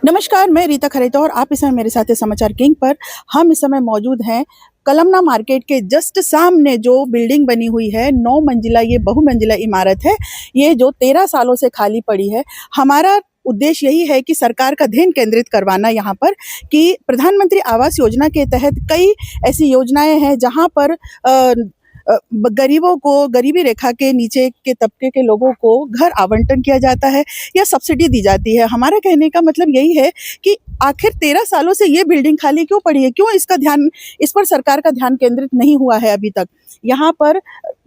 नमस्कार, मैं रीता खरेता और आप इस समय मेरे साथ हैं समाचार किंग पर। हम इस समय मौजूद हैं कलमना मार्केट के जस्ट सामने जो बिल्डिंग बनी हुई है 9 मंजिला, ये बहुमंजिला इमारत है। ये जो 13 सालों से खाली पड़ी है। हमारा उद्देश्य यही है कि सरकार का ध्यान केंद्रित करवाना यहाँ पर कि प्रधानमंत्री आवास योजना के तहत कई ऐसी योजनाएं हैं जहाँ पर गरीबों को, गरीबी रेखा के नीचे के तबके के लोगों को घर आवंटन किया जाता है या सब्सिडी दी जाती है। हमारा कहने का मतलब यही है कि आखिर 13 सालों से ये बिल्डिंग खाली क्यों पड़ी है, क्यों इस पर सरकार का ध्यान केंद्रित नहीं हुआ है अभी तक। यहाँ पर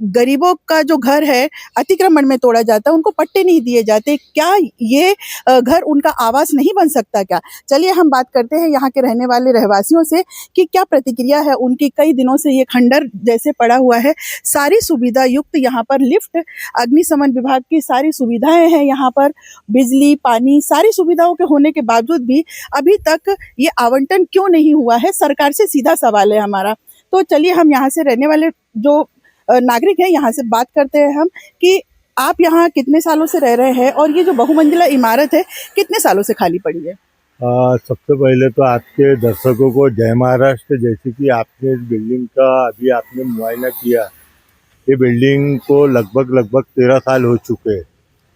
गरीबों का जो घर है अतिक्रमण में तोड़ा जाता है, उनको पट्टे नहीं दिए जाते। क्या ये घर उनका आवास नहीं बन सकता क्या? चलिए हम बात करते हैं यहाँ के रहने वाले रहवासियों से कि क्या प्रतिक्रिया है उनकी। कई दिनों से ये खंडर जैसे पड़ा हुआ है। सारी सुविधा युक्त यहाँ पर लिफ्ट, अग्निशमन विभाग की सारी सुविधाएं हैं यहाँ पर, बिजली, पानी, सारी सुविधाओं के होने के बावजूद भी अभी तक ये आवंटन क्यों नहीं हुआ है, सरकार से सीधा सवाल है हमारा। तो चलिए हम यहाँ से रहने वाले जो नागरिक हैं यहाँ से बात करते हैं हम कि आप यहाँ कितने सालों से रह रहे हैं और ये जो बहुमंजिला इमारत है कितने सालों से खाली पड़ी है? सबसे पहले तो आपके दर्शकों को जय महाराष्ट्र। जैसे कि आपने इस बिल्डिंग का अभी आपने मुआयना किया, ये बिल्डिंग को लगभग 13 साल हो चुके हैं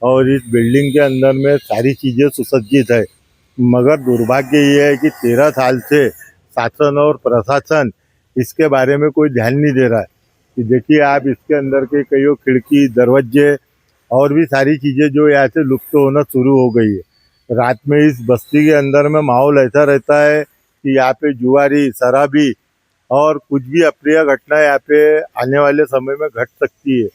और इस बिल्डिंग के अंदर में सारी चीज़ें सुसज्जित है। मगर दुर्भाग्य ये है कि 13 साल से शासन और प्रशासन इसके बारे में कोई ध्यान नहीं दे रहा है। कि देखिए आप इसके अंदर के कई खिड़की, दरवाजे और भी सारी चीज़ें जो यहाँ से लुप्त होना शुरू हो गई है। रात में इस बस्ती के अंदर में माहौल ऐसा रहता है कि यहाँ पे जुआरी, शराबी और कुछ भी अप्रिय घटना यहाँ पे आने वाले समय में घट सकती है।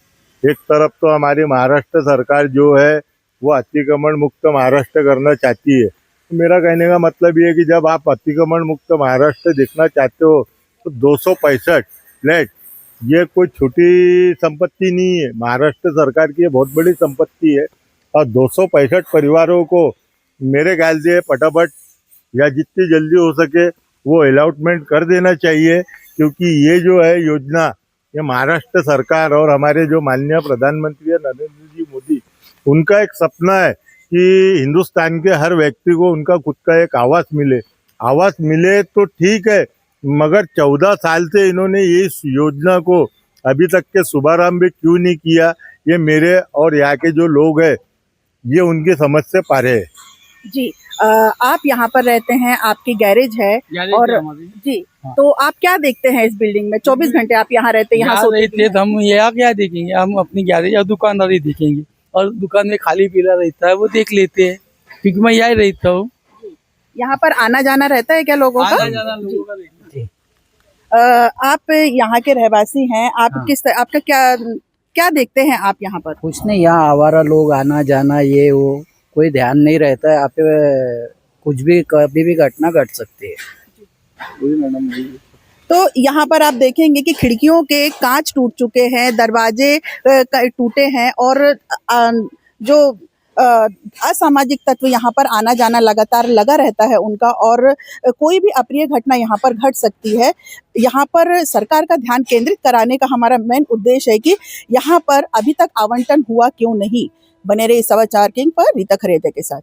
एक तरफ तो हमारी महाराष्ट्र सरकार जो है वो अतिक्रमण मुक्त महाराष्ट्र करना चाहती है। तो मेरा कहने का मतलब ये है कि जब आप अतिक्रमण मुक्त महाराष्ट्र देखना चाहते हो तो 265 फ्लैट ये कोई छोटी संपत्ति नहीं है। महाराष्ट्र सरकार की ये बहुत बड़ी संपत्ति है और 265 परिवारों को मेरे ख्याल से फटाफट या जितनी जल्दी हो सके वो अलॉटमेंट कर देना चाहिए, क्योंकि ये जो है योजना, ये महाराष्ट्र सरकार और हमारे जो माननीय प्रधानमंत्री नरेंद्र जी मोदी, उनका एक सपना है कि हिंदुस्तान के हर व्यक्ति को उनका खुद का एक आवास मिले। आवास मिले तो ठीक है, मगर 14 साल से इन्होंने इस योजना को अभी तक के शुभारंभ भी क्यों नहीं किया, ये मेरे और यहाँ के जो लोग हैं ये उनकी समझ से पारे है। जी, आप यहाँ पर रहते हैं, आपकी गैरेज है और जी, हाँ। तो आप क्या देखते हैं इस बिल्डिंग में? 24 घंटे आप यहाँ रहते हैं, यहाँ सोते रहते तो हम यहाँ क्या देखेंगे? हम अपनी गैरेज और दुकानदारी देखेंगे और दुकान में खाली पीला रहता है वो देख लेते हैं, क्योंकि मैं यहाँ रहता हूँ। यहाँ पर आना जाना रहता है क्या लोगों का? आप यहाँ के रहवासी हैं, आप हाँ। आपका क्या देखते हैं आप यहाँ पर? कुछ नहीं, यहाँ आवारा लोग आना जाना ये वो कोई ध्यान नहीं रहता है। यहाँ पे कुछ भी कभी भी घटना घट सकती है। तो यहाँ पर आप देखेंगे कि खिड़कियों के कांच टूट चुके हैं, दरवाजे टूटे हैं और जो असामाजिक तत्व यहाँ पर आना जाना लगातार लगा रहता है उनका, और कोई भी अप्रिय घटना यहाँ पर घट सकती है। यहाँ पर सरकार का ध्यान केंद्रित कराने का हमारा मेन उद्देश्य है कि यहाँ पर अभी तक आवंटन हुआ क्यों नहीं। बने रहिए समाचार किंग पर रीता खरेते के साथ।